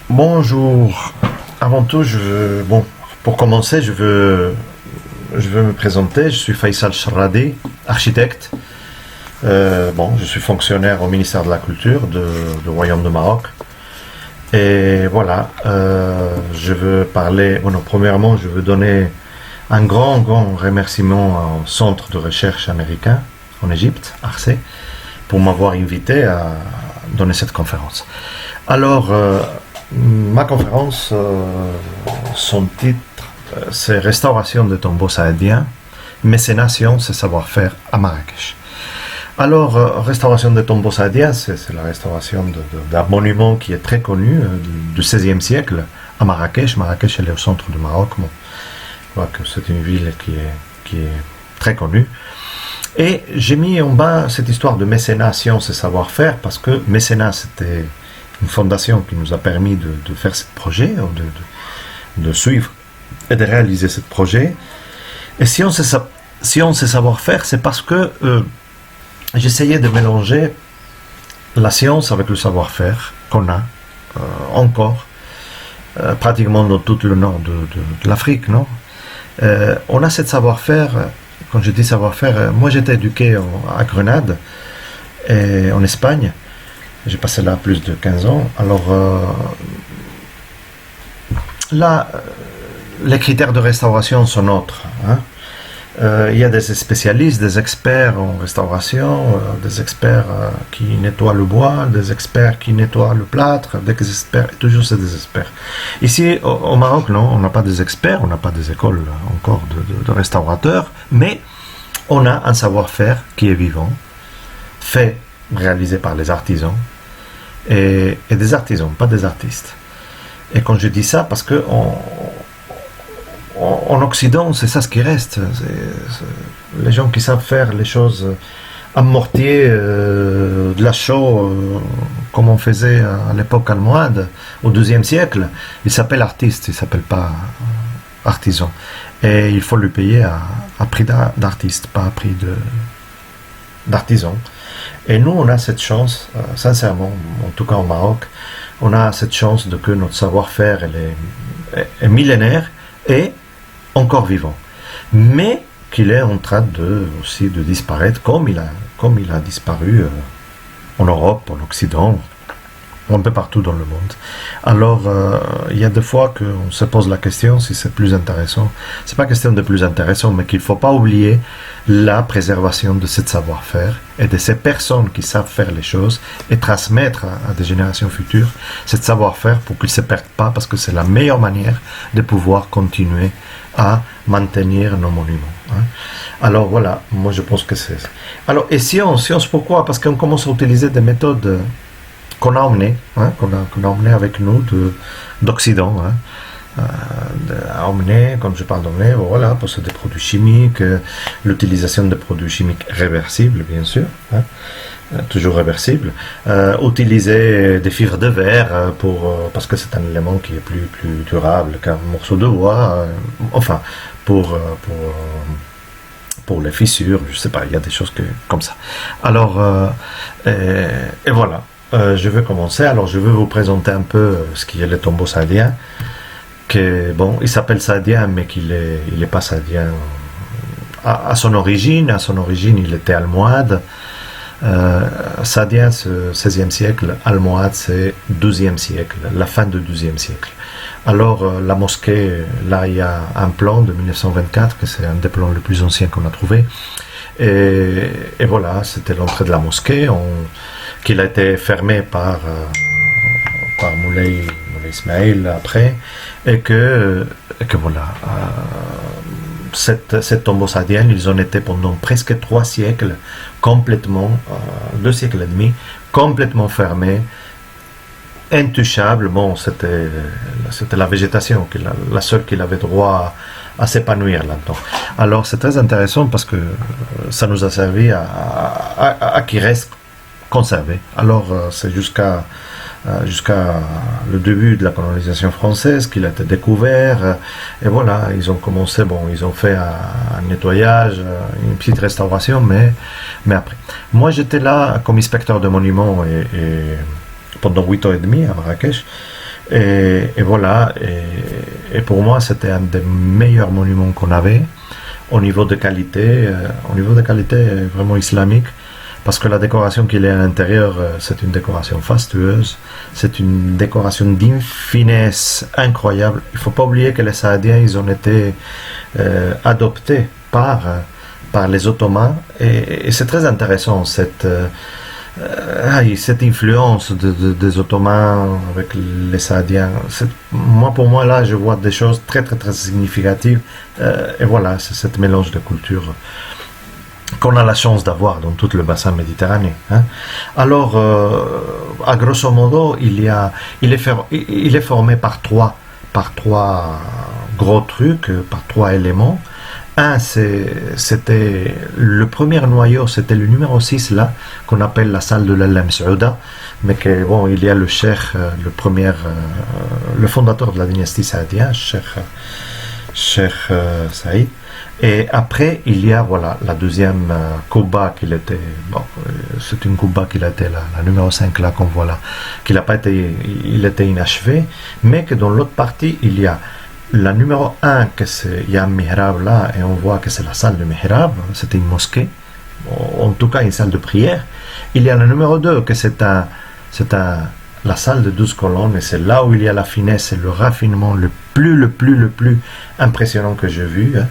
Bonjour. Avant tout, pour commencer, je veux me présenter. Je suis Faisal Shradi, architecte. Je suis fonctionnaire au ministère de la Culture du Royaume de Maroc. Et voilà, je veux parler. Premièrement, je veux donner un grand remerciement au Centre de recherche américain en Égypte, ARCE, pour m'avoir invité à donner cette conférence. Alors, ma conférence, son titre, c'est Restauration des tombeaux saadiens, mécénat, science et savoir-faire à Marrakech. Alors, restauration des tombeaux saadiens, c'est la restauration d'un monument qui est très connu, du XVIe siècle, à Marrakech. Marrakech, elle est au centre du Maroc. Bon, je crois que c'est une ville qui est très connue. Et j'ai mis en bas cette histoire de mécénat, science et savoir-faire, parce que mécénat, c'était une fondation qui nous a permis de faire ce projet, de suivre et de réaliser ce projet. Et science et savoir-faire, c'est parce que j'essayais de mélanger la science avec le savoir-faire qu'on a encore, pratiquement dans tout le nord de l'Afrique, non? On a ce savoir-faire, quand je dis savoir-faire, moi j'étais éduqué à Grenade, et en Espagne. J'ai passé là plus de 15 ans. Alors là, les critères de restauration sont autres. Il y a des spécialistes, des experts en restauration, des experts qui nettoient le bois, des experts qui nettoient le plâtre, des experts, toujours c'est des experts. Ici, au Maroc, non, on n'a pas des experts, on n'a pas des écoles encore de restaurateurs, mais on a un savoir-faire qui est vivant, fait, réalisé par les artisans, et des artisans, pas des artistes. Et quand je dis ça, parce que en Occident, c'est ça ce qui reste. Les gens qui savent faire les choses en mortier, de la chaux, comme on faisait à l'époque almohade, au XIIe siècle, ils s'appellent artistes, ils ne s'appellent pas artisans. Et il faut lui payer à prix d'artiste, pas à prix d'artisan. Et nous, on a cette chance, sincèrement, en tout cas au Maroc, on a cette chance de que notre savoir-faire est millénaire et encore vivant. Mais qu'il est en train aussi de disparaître, comme il a disparu en Europe, en Occident, un peu partout dans le monde. Alors, il y a des fois qu'on se pose la question si c'est plus intéressant. C'est pas question de plus intéressant, mais qu'il ne faut pas oublier la préservation de ce savoir-faire et de ces personnes qui savent faire les choses et transmettre à des générations futures ce savoir-faire pour qu'ils ne se perdent pas, parce que c'est la meilleure manière de pouvoir continuer à maintenir nos monuments. Alors voilà, moi je pense que c'est... Alors, et science pourquoi? Parce qu'on commence à utiliser des méthodes qu'on a emmené, qu'on a emmené avec nous d'Occident, à emmener, quand je parle d'emmener, voilà, pour des produits chimiques, l'utilisation de produits chimiques réversibles, bien sûr, toujours réversibles, utiliser des fibres de verre parce que c'est un élément qui est plus durable qu'un morceau de bois, pour les fissures, je sais pas, il y a des choses comme ça. Alors, et voilà. Je vais commencer. Alors, je vais vous présenter un peu ce qui est le tombeau saadien. Il s'appelle saadien, mais il est pas saadien à son origine. À son origine, il était almohade. Saadien, c'est 16e siècle. Almohade, c'est 12e siècle, la fin du 12e siècle. Alors, la mosquée, là, il y a un plan de 1924, que c'est un des plans les plus anciens qu'on a trouvé. Et voilà, c'était l'entrée de la mosquée, qu'il a été fermé par Moulay Ismail après, et que voilà, cette tombeau saadienne, ils ont été pendant presque 3 siècles, complètement, 2 siècles et demi, complètement fermés, intouchables. Bon, c'était la végétation, la seule qui avait droit à s'épanouir là-dedans. Alors c'est très intéressant parce que ça nous a servi à qu'ils restent conservés. Alors c'est jusqu'à le début de la colonisation française qu'il a été découvert, et voilà, ils ont commencé, ils ont fait un nettoyage, une petite restauration, mais après. Moi j'étais là comme inspecteur de monuments et pendant 8 ans et demi à Marrakech, Et voilà, et pour moi, c'était un des meilleurs monuments qu'on avait au niveau de qualité, vraiment islamique, parce que la décoration qu'il y a à l'intérieur, c'est une décoration fastueuse, c'est une décoration d'une finesse incroyable. Il ne faut pas oublier que les Saadiens, ils ont été adoptés par les Ottomans, et c'est très intéressant cette influence des Ottomans avec les Saadiens. Pour moi, là, je vois des choses très, très, très significatives. Et voilà, c'est ce mélange de cultures qu'on a la chance d'avoir dans tout le bassin méditerranéen. Hein. Alors, à grosso modo, il est formé par trois gros trucs, par trois éléments. Un, c'était le premier noyau, c'était le numéro 6 là, qu'on appelle la salle de l'Al Saouda, mais que bon, il y a le cheikh, le fondateur de la dynastie saoudienne, cheikh Saïd. Et après, il y a voilà, la deuxième Kouba c'est une Kouba qui était là, la numéro 5 là qu'on voit là, il était inachevé, mais que dans l'autre partie, il y a la numéro 1, il y a un mihrab là, et on voit que c'est la salle de mihrab, c'était une mosquée, en tout cas une salle de prière. Il y a la numéro 2, que c'est la salle de 12 colonnes, et c'est là où il y a la finesse et le raffinement le plus impressionnant que j'ai vu. Hein.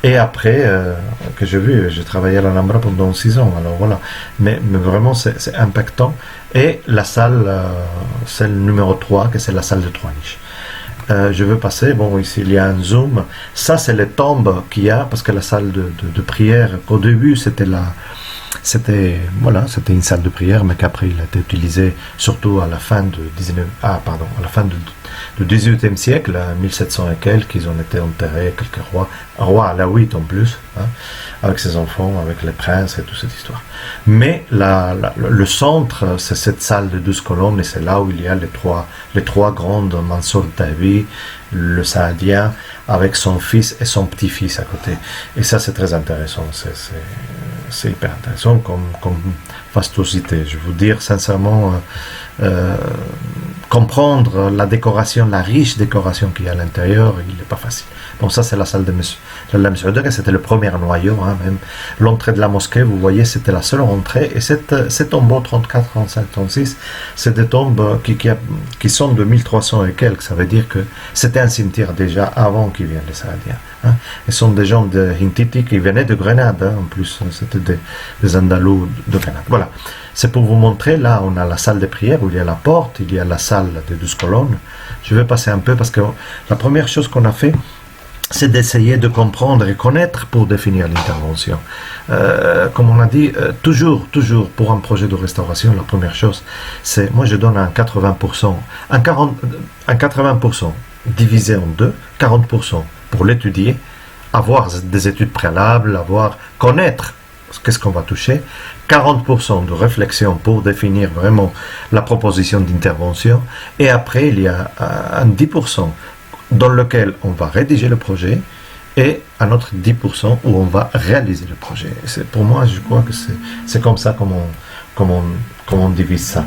Et après, j'ai travaillé à l'Alhambra pendant 6 ans, alors voilà. Mais vraiment, c'est impactant. Et la salle, c'est le numéro 3, que c'est la salle de 3 niches. Je veux passer, bon ici il y a un zoom, ça c'est les tombes qu'il y a, parce que la salle de prière, qu'au début c'était une salle de prière, mais qu'après il a été utilisé surtout à la fin du XVIIIe siècle, à 1700 et quelques, ils ont été enterrés, quelques rois alaouites en plus, hein, avec ses enfants, avec les princes et toute cette histoire. Mais le centre, c'est cette salle de 12 colonnes, et c'est là où il y a les trois grandes, Mansour Tabi, le Saadien, avec son fils et son petit-fils à côté. Et ça c'est très intéressant, c'est hyper intéressant comme fastuosité. Je vais vous dire sincèrement, comprendre la décoration, la riche décoration qu'il y a à l'intérieur, il n'est pas facile. Bon, ça c'est la salle de l'Al Saouda, c'était le premier noyau, hein, même l'entrée de la mosquée, vous voyez, c'était la seule entrée, et ces tombeaux 34, 35, 36, c'est des tombes qui sont de 1300 et quelques, ça veut dire que c'était un cimetière déjà avant qu'ils viennent les Saadiens. Hein. Ce sont des gens de Hintiti qui venaient de Grenade, hein, en plus, c'était des Andalous de Grenade. Voilà. C'est pour vous montrer, là on a la salle de prière où il y a la porte, il y a la salle des 12 colonnes. Je vais passer un peu parce que la première chose qu'on a fait, c'est d'essayer de comprendre et connaître pour définir l'intervention. Comme on a dit, toujours pour un projet de restauration, la première chose, c'est, moi je donne un 80%, un 80% divisé en deux, 40% pour l'étudier, avoir des études préalables, connaître qu'est-ce qu'on va toucher, 40% de réflexion pour définir vraiment la proposition d'intervention, et après il y a un 10% dans lequel on va rédiger le projet, et un autre 10% où on va réaliser le projet. Pour moi, je crois que c'est comme ça comme on divise ça.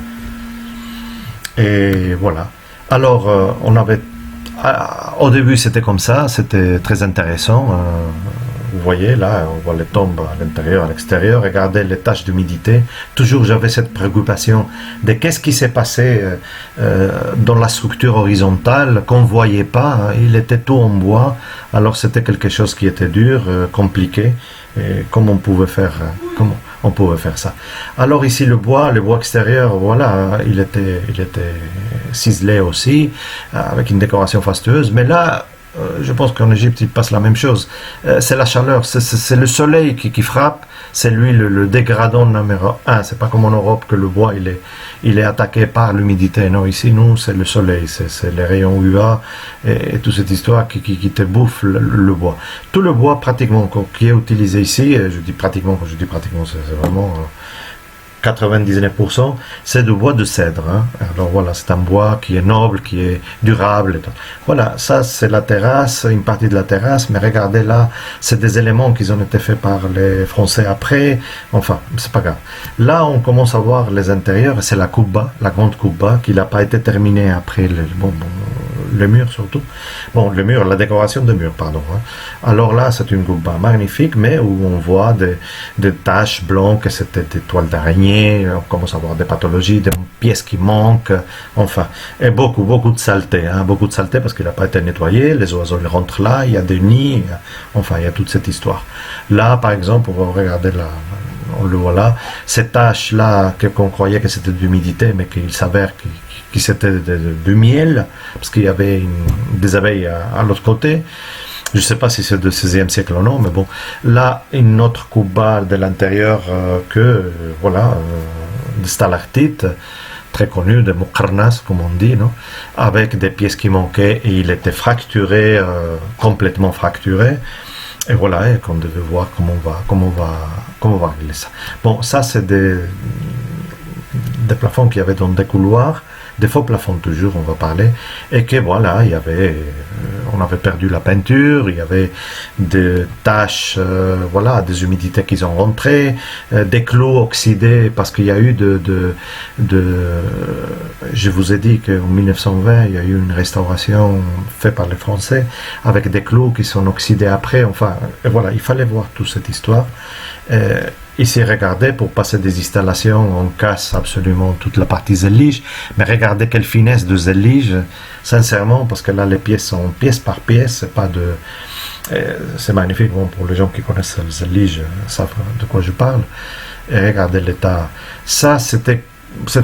Et voilà. Alors, au début c'était comme ça, c'était très intéressant. Vous voyez là, on voit les tombes à l'intérieur, à l'extérieur. Regardez les taches d'humidité. Toujours j'avais cette préoccupation de qu'est-ce qui s'est passé dans la structure horizontale qu'on ne voyait pas. Hein. Il était tout en bois, alors c'était quelque chose qui était dur, compliqué. Et comment on pouvait faire ça. Alors ici le bois extérieur, voilà, il était ciselé aussi, avec une décoration fastueuse. Mais là, je pense qu'en Égypte, il passe la même chose. C'est la chaleur, c'est le soleil qui frappe, c'est lui le dégradant numéro 1. C'est pas comme en Europe que le bois il est attaqué par l'humidité. Non, ici, nous, c'est le soleil, c'est les rayons UV et toute cette histoire qui te bouffe le bois. Tout le bois pratiquement qui est utilisé ici, quand je dis pratiquement, c'est vraiment 99%, c'est du bois de cèdre. Hein. Alors voilà, c'est un bois qui est noble, qui est durable. Voilà, ça c'est la terrasse, une partie de la terrasse, mais regardez là, c'est des éléments qui ont été faits par les Français après. Enfin, c'est pas grave. Là, on commence à voir les intérieurs, c'est la Kubba, la grande Kubba, qui n'a pas été terminée après le mur surtout. Bon, le mur, la décoration de mur, pardon. Hein. Alors là, c'est une Kubba magnifique, mais où on voit des taches blanches, c'était des toiles d'araignée, on commence à voir des pathologies, des pièces qui manquent, enfin, et beaucoup de saleté, hein, beaucoup de saleté parce qu'il n'a pas été nettoyé, les oiseaux ils rentrent là, il y a des nids, enfin, il y a toute cette histoire. Là, par exemple, on va regarder là, on le voit là, ces taches-là, qu'on croyait que c'était de l'humidité, mais qu'il s'avère que c'était du miel, parce qu'il y avait des abeilles à l'autre côté. Je ne sais pas si c'est du XVIe siècle ou non, mais bon. Là, une autre Kubba de l'intérieur de stalactites, très connu, de Muqarnas, comme on dit, non, avec des pièces qui manquaient et il était fracturé, complètement fracturé. Et voilà, et qu'on devait voir comment on va régler ça. Bon, ça c'est des plafonds qu'il y avait dans des couloirs, des faux plafonds toujours, on va parler, et que voilà, on avait perdu la peinture, il y avait des taches, des humidités qui sont rentrées, des clous oxydés, parce qu'il y a eu je vous ai dit qu'en 1920, il y a eu une restauration faite par les Français, avec des clous qui sont oxydés après, enfin, et voilà, il fallait voir toute cette histoire. Ici, regardez, pour passer des installations, on casse absolument toute la partie zellige, mais regardez quelle finesse de zellige, sincèrement, parce que là, les pièces sont pièce par pièce, c'est pas c'est magnifique, bon, pour les gens qui connaissent le zellige, savent de quoi je parle, et regardez l'état. Ça, cette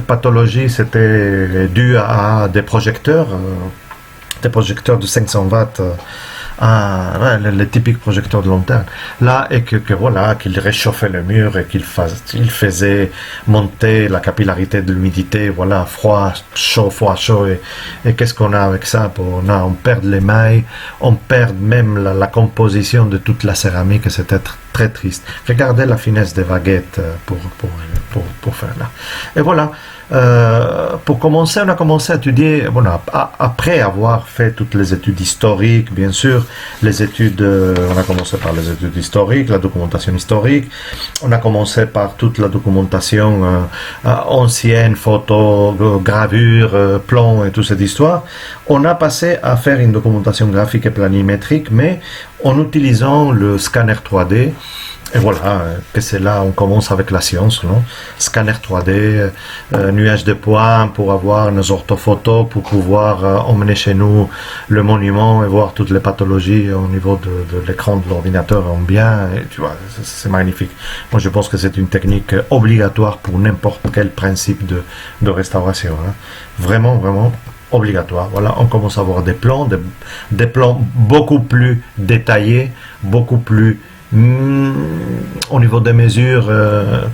pathologie, c'était dû à des projecteurs de 500 watts, les typiques projecteurs de long terme. Là, et qu'il réchauffait le mur et qu'il faisait monter la capillarité de l'humidité, voilà, froid, chaud, et qu'est-ce qu'on a avec ça? On perd les mailles, on perd même la composition de toute la céramique, et c'était très triste. Regardez la finesse des baguettes pour faire là. Et voilà. Pour commencer, on a commencé à étudier, après avoir fait toutes les études historiques, bien sûr, on a commencé par les études historiques, la documentation historique, on a commencé par toute la documentation ancienne, photos, gravures, plans et toute cette histoire. On a passé à faire une documentation graphique et planimétrique, mais en utilisant le scanner 3D. Et voilà, que c'est là on commence avec la science, non? Scanner 3D, nuage de points pour avoir nos orthophotos, pour pouvoir emmener chez nous le monument et voir toutes les pathologies au niveau de l'écran de l'ordinateur en bien. Et tu vois, c'est magnifique. Moi, je pense que c'est une technique obligatoire pour n'importe quel principe de restauration. Hein. Vraiment, vraiment obligatoire. Voilà, on commence à avoir des plans beaucoup plus détaillés, beaucoup plus au niveau des mesures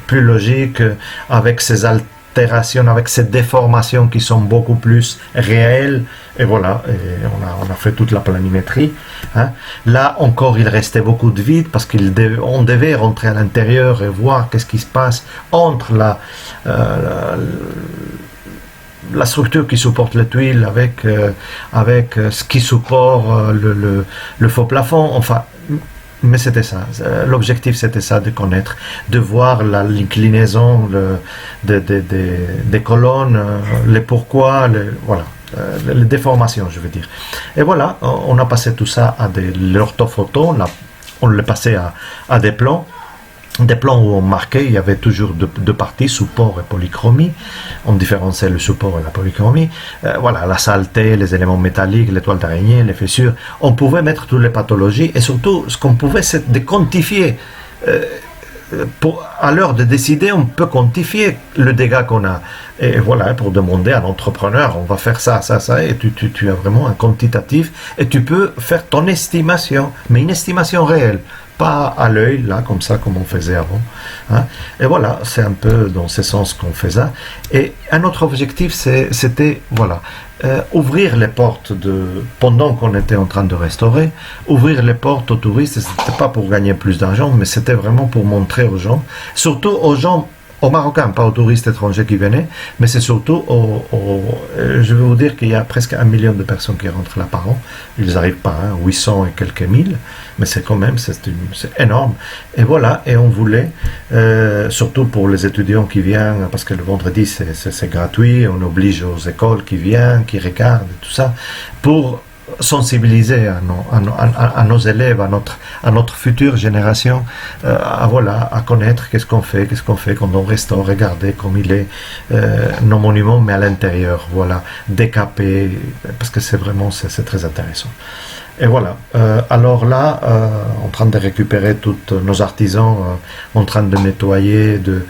plus logiques, avec ces altérations, avec ces déformations qui sont beaucoup plus réelles. Et voilà, on a fait toute la planimétrie. Hein. Là encore, il restait beaucoup de vide parce qu'on devait rentrer à l'intérieur et voir qu'est-ce qui se passe entre la structure qui supporte les tuiles avec ce qui supporte le faux plafond. Enfin, mais c'était ça. L'objectif, c'était ça, de connaître, de voir l'inclinaison des colonnes, les pourquoi, les déformations, je veux dire. Et voilà, on a passé tout ça à l'orthophoto, on l'a passé à des plans où on marquait, il y avait toujours deux parties, support et polychromie. On différenciait le support et la polychromie. La saleté, les éléments métalliques, les toiles d'araignée, les fissures. On pouvait mettre toutes les pathologies et surtout, ce qu'on pouvait, c'est de quantifier. À l'heure de décider, on peut quantifier le dégât qu'on a. Et voilà, pour demander à l'entrepreneur, on va faire ça, et tu as vraiment un quantitatif et tu peux faire ton estimation, mais une estimation réelle. Pas à l'œil, là, comme ça, comme on faisait avant. Hein. Et voilà, c'est un peu dans ce sens qu'on faisait. Et un autre objectif, c'était, ouvrir les portes pendant qu'on était en train de restaurer, ouvrir les portes aux touristes. C'était pas pour gagner plus d'argent, mais c'était vraiment pour montrer aux gens, surtout aux gens aux Marocains, pas aux touristes étrangers qui venaient, mais c'est surtout je vais vous dire qu'il y a presque 1 million de personnes qui rentrent là par an. Ils n'arrivent pas, 800 et quelques mille, mais c'est quand même, c'est énorme. Et voilà, et on voulait, surtout pour les étudiants qui viennent, parce que le vendredi c'est gratuit, on oblige aux écoles qui viennent, qui regardent, et tout ça, pour sensibiliser à nos élèves, à notre future génération, à connaître qu'est-ce qu'on fait quand on restaure, regarder comme il est nos monuments, mais à l'intérieur, voilà, décapés, parce que c'est très intéressant. Et voilà, alors là, en train de récupérer tous nos artisans, en train de nettoyer, de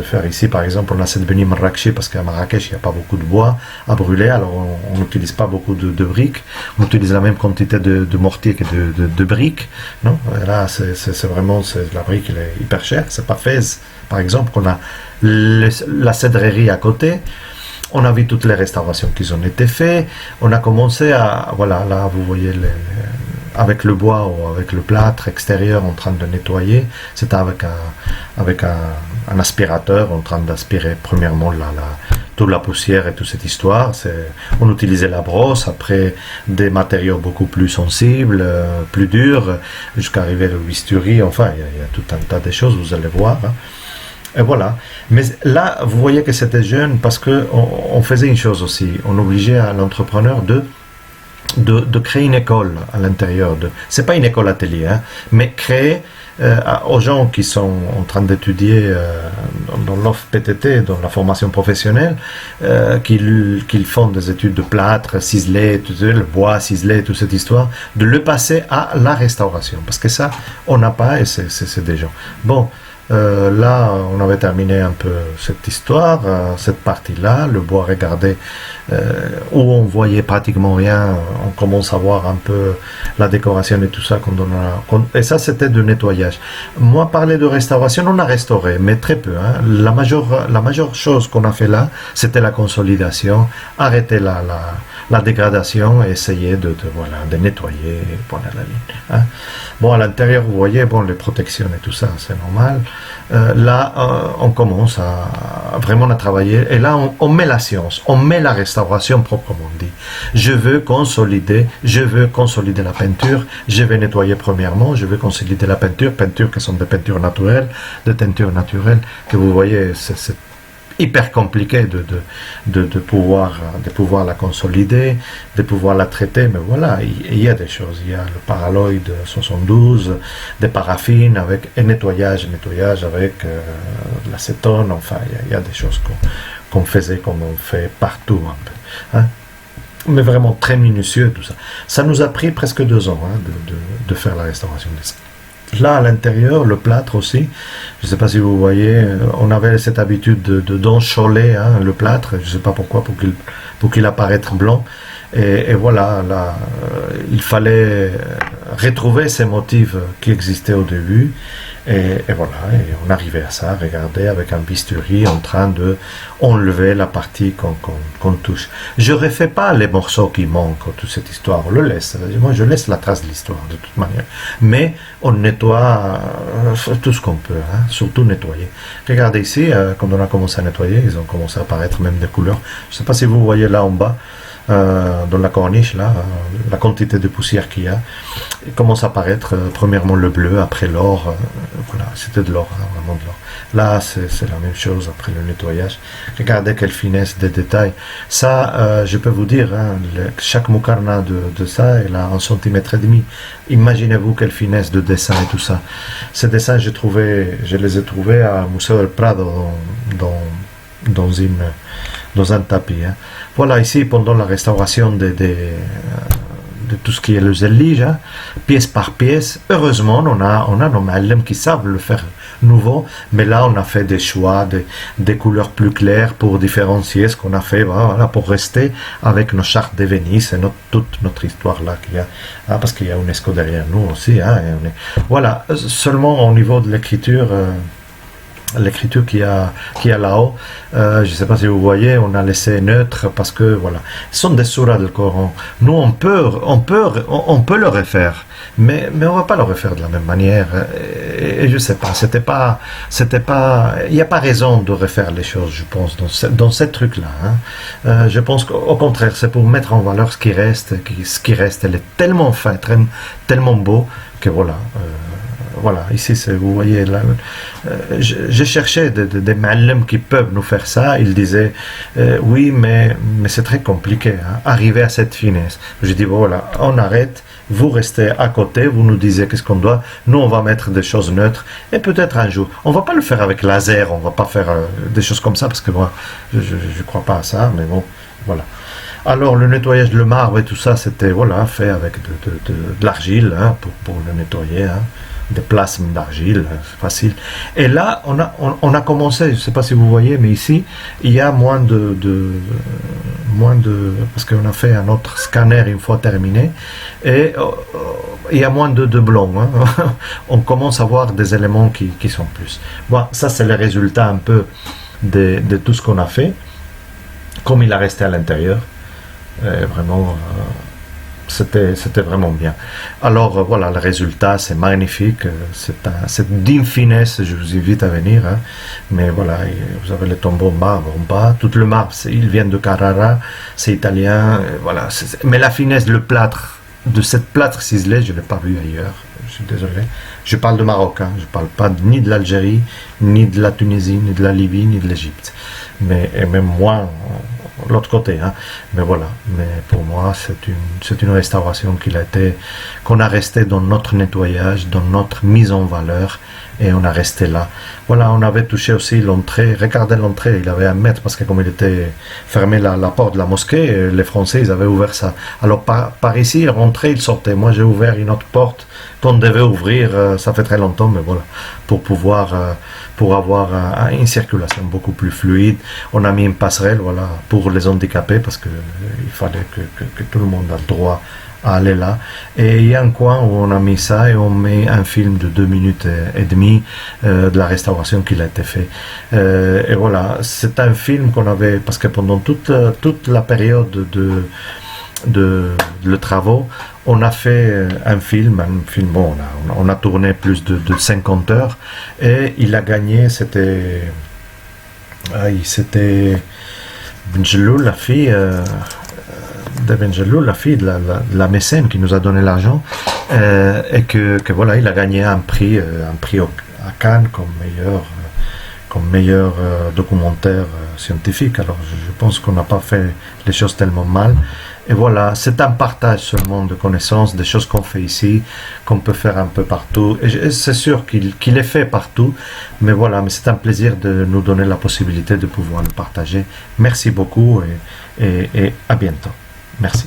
faire ici, par exemple, on a cette Beni Marrakech, parce qu'à Marrakech, il n'y a pas beaucoup de bois à brûler, alors on n'utilise pas beaucoup de briques, on utilise la même quantité de mortier que de briques, non? Et là, la brique, elle est hyper chère, c'est pas Fès, par exemple, qu'on a la cédrerie à côté. On a vu toutes les restaurations qui ont été faites. On a commencé voilà, là, vous voyez, avec le bois ou avec le plâtre extérieur en train de nettoyer. C'était avec un aspirateur en train d'aspirer, premièrement, toute la poussière et toute cette histoire. On utilisait la brosse, après des matériaux beaucoup plus sensibles, plus durs, jusqu'à arriver au bistouri. Enfin, il y a tout un tas de choses, vous allez voir. Et voilà. Mais là, vous voyez que c'était jeune parce qu'on faisait une chose aussi. On obligeait à l'entrepreneur de créer une école à l'intérieur. C'est pas une école atelier, mais créer aux gens qui sont en train d'étudier dans l'OFPTT, dans la formation professionnelle, qu'ils font des études de plâtre, ciselé, le bois ciselé, toute cette histoire, de le passer à la restauration. Parce que ça, on n'a pas et c'est des gens. Bon. Là, on avait terminé un peu cette histoire, cette partie-là, le bois, regardez, où on voyait pratiquement rien, on commence à voir un peu la décoration et tout ça, et ça c'était de nettoyage. Moi, parler de restauration, on a restauré, mais très peu. La majeure chose qu'on a fait là, c'était la consolidation, arrêter la dégradation et essayer de nettoyer, pointer la ligne. Bon, à l'intérieur, vous voyez, les protections et tout ça, c'est normal. Là, on commence vraiment à travailler. Et là, on met la science, on met la restauration proprement dit. Je veux consolider la peinture. Je vais nettoyer premièrement. Je veux consolider la peinture qui sont des peintures naturelles, des teintures naturelles que vous voyez, c'est hyper compliqué de pouvoir la consolider, de pouvoir la traiter, mais voilà, il y a des choses, il y a le paraloïde 72, des paraffines et nettoyage avec de l'acétone, enfin, il y a des choses qu'on faisait comme on fait partout un peu. Mais vraiment très minutieux tout ça. Ça nous a pris presque 2 ans de faire la restauration des salles. Là, à l'intérieur, le plâtre aussi, je ne sais pas si vous voyez, on avait cette habitude d'encholer le plâtre, je ne sais pas pourquoi, pour qu'il apparaisse blanc. Et voilà, là, il fallait retrouver ces motifs qui existaient au début. Et voilà, et on arrivait à ça, regardez, avec un bistouri en train de enlever la partie qu'on touche. Je ne refais pas les morceaux qui manquent, toute cette histoire, on le laisse. Moi, je laisse la trace de l'histoire, de toute manière. Mais on nettoie tout ce qu'on peut, surtout nettoyer. Regardez ici, quand on a commencé à nettoyer, ils ont commencé à apparaître même des couleurs. Je ne sais pas si vous voyez là en bas, dans la corniche, là, la quantité de poussière qu'il y a, il commence à apparaître premièrement le bleu, après l'or, voilà, c'était de l'or, vraiment de l'or. Là, c'est la même chose après le nettoyage. Regardez quelle finesse des détails. Ça, je peux vous dire, chaque mukarna de ça, il a 1,5 cm. Imaginez-vous quelle finesse de dessin et tout ça. Ces dessins, je les ai trouvés à Museo del Prado, dans un tapis. Voilà, ici, pendant la restauration de tout ce qui est le zellige, pièce par pièce, heureusement, on a nos ma'allem qui savent le faire nouveau, mais là, on a fait des choix, des couleurs plus claires pour différencier ce qu'on a fait, voilà, pour rester avec nos chartes de Venise et toute notre histoire là qu'il y a, parce qu'il y a UNESCO derrière nous aussi. Voilà, seulement au niveau de l'écriture, l'écriture qu'il y a là-haut. Je ne sais pas si vous voyez, on a laissé neutre parce que voilà, ce sont des sourates du Coran. Nous, on peut le refaire, mais on ne va pas le refaire de la même manière. Et je ne sais pas, il n'y a pas raison de refaire les choses, je pense, dans ces trucs-là. Hein. Je pense qu'au contraire, c'est pour mettre en valeur ce qui reste, elle est tellement fin, tellement beau que voilà. Voilà, ici, vous voyez, là, j'ai cherché des ma'allim qui peuvent nous faire ça. Ils disaient, oui, mais c'est très compliqué, hein, arriver à cette finesse. Je dis, voilà, on arrête, vous restez à côté, vous nous disiez qu'est-ce qu'on doit, nous, on va mettre des choses neutres, et peut-être un jour, on va pas le faire avec laser, on va pas faire des choses comme ça, parce que moi, je crois pas à ça, mais bon, voilà. Alors, le nettoyage, le marbre et tout ça, c'était, voilà, fait avec de l'argile, hein, pour le nettoyer, hein. Des plasmes d'argile, c'est facile. Et là, on a commencé, je ne sais pas si vous voyez, mais ici, il y a moins de parce qu'on a fait un autre scanner une fois terminé, et il y a moins de blanc. Hein. On commence à voir des éléments qui sont plus. Bon, ça, c'est le résultat un peu de tout ce qu'on a fait, comme il a resté à l'intérieur. Vraiment... C'était vraiment bien. Alors voilà, le résultat c'est magnifique, c'est d'une finesse, je vous invite à venir, hein. Mais voilà, vous avez le tombeau marbre en bas, tout le marbre, il vient de Carrara, c'est italien, voilà. Mais la finesse, le plâtre, de cette plâtre ciselé, je ne l'ai pas vu ailleurs, je suis désolé. Je parle de Maroc, hein. Je ne parle pas ni de l'Algérie, ni de la Tunisie, ni de la Libye, ni de l'Égypte. Et même moi, l'autre côté, hein. Mais voilà, mais pour moi c'est une restauration qu'on a resté dans notre nettoyage, dans notre mise en valeur, et on a resté là. Voilà, on avait touché aussi l'entrée, regardez l'entrée, il avait 1 mètre, parce que comme il était fermé la porte de la mosquée, les Français ils avaient ouvert ça. Alors par ici, il rentrait, il sortait. Moi j'ai ouvert une autre porte qu'on devait ouvrir, ça fait très longtemps, mais voilà, pour avoir une circulation beaucoup plus fluide. On a mis une passerelle, voilà, pour les handicapés, parce que il fallait que tout le monde a le droit à aller là. Et il y a un coin où on a mis ça, et on met un film de 2 minutes et demie de la restauration qui a été fait. Et voilà, c'est un film qu'on avait, parce que pendant toute la période de travaux, on a fait un film, bon, on a tourné plus de 50 heures, et il a gagné, c'était Benjelloul, la fille de Benjelloul, la fille de la mécène qui nous a donné l'argent, et que voilà, il a gagné un prix à Cannes comme meilleur documentaire scientifique. Alors je pense qu'on n'a pas fait les choses tellement mal. Et voilà, c'est un partage seulement de connaissances, des choses qu'on fait ici, qu'on peut faire un peu partout. Et c'est sûr qu'il est fait partout, mais voilà, mais c'est un plaisir de nous donner la possibilité de pouvoir le partager. Merci beaucoup, et à bientôt. Merci.